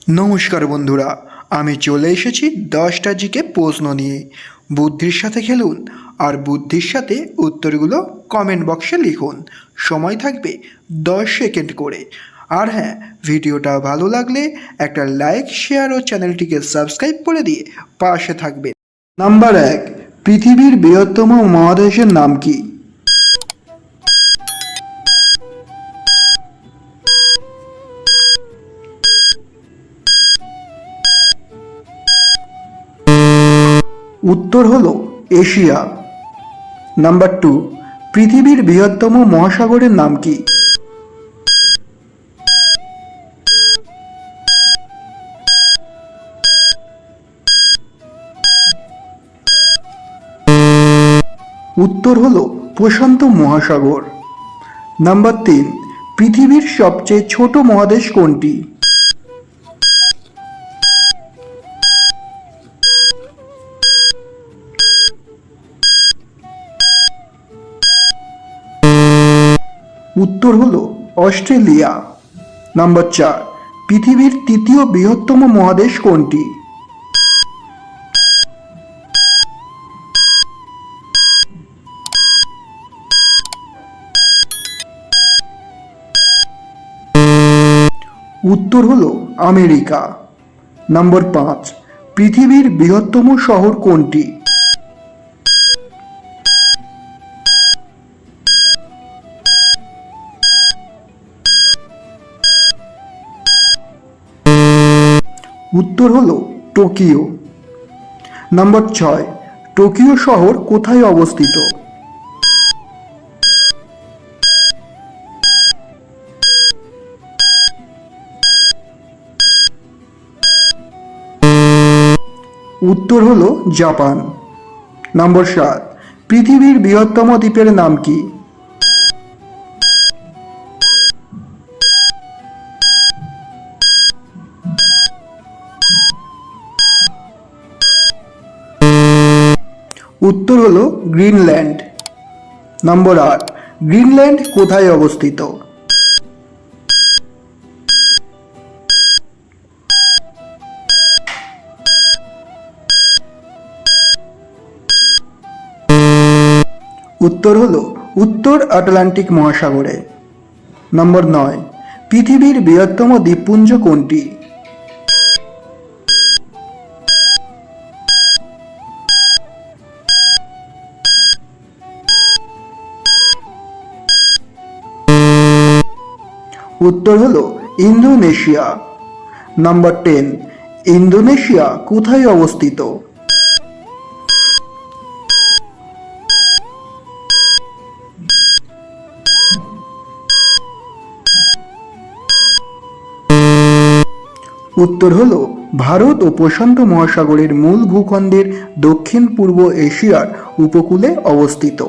নমস্কার বন্ধুরা, আমি চলে এসেছি 10টা জিকে প্রশ্ন নিয়ে। বুদ্ধির সাথে খেলুন আর বুদ্ধির সাথে উত্তরগুলো কমেন্ট বক্সে লিখুন। সময় থাকবে 10 সেকেন্ড করে। আর হ্যাঁ, ভিডিওটা ভালো লাগলে একটা লাইক, শেয়ার ও চ্যানেলটিকে সাবস্ক্রাইব করে দিয়ে পাশে থাকবে। নাম্বার 1, পৃথিবীর বৃহত্তম মহাদেশের নাম কি? উত্তর হলো এশিয়া। নাম্বার 2, পৃথিবীর বৃহত্তম মহাসাগরের নাম কি? উত্তর হলো প্রশান্ত মহাসাগর। নাম্বার 3, পৃথিবীর সবচেয়ে ছোট মহাদেশ কোনটি? উত্তর হলো অস্ট্রেলিয়া। নাম্বার 4, পৃথিবীর তৃতীয় বৃহত্তম মহাদেশ কোনটি? উত্তর হলো আমেরিকা। নাম্বার 5, পৃথিবীর বৃহত্তম শহর কোনটি? উত্তর হলো টোকিও। নাম্বার 6, টোকিও শহর কোথায় অবস্থিত? উত্তর হলো জাপান। নম্বর 7, পৃথিবীর বৃহত্তম দ্বীপের নাম কি? উত্তর হলো গ্রিনল্যান্ড। নম্বর 8, গ্রিনল্যান্ড কোথায় অবস্থিত? উত্তর হলো উত্তর আটলান্টিক মহাসাগরে। নম্বর 9, পৃথিবীর বৃহত্তম দ্বীপপুঞ্জ কোনটি? উত্তর হলো ইন্দোনেশিয়া। নম্বর 10, ইন্দোনেশিয়া কোথায় অবস্থিত? উত্তর হলো ভারত ও প্রশান্ত মহাসাগরের মূল ভূখণ্ডের দক্ষিণ পূর্ব এশিয়ার উপকূলে অবস্থিত।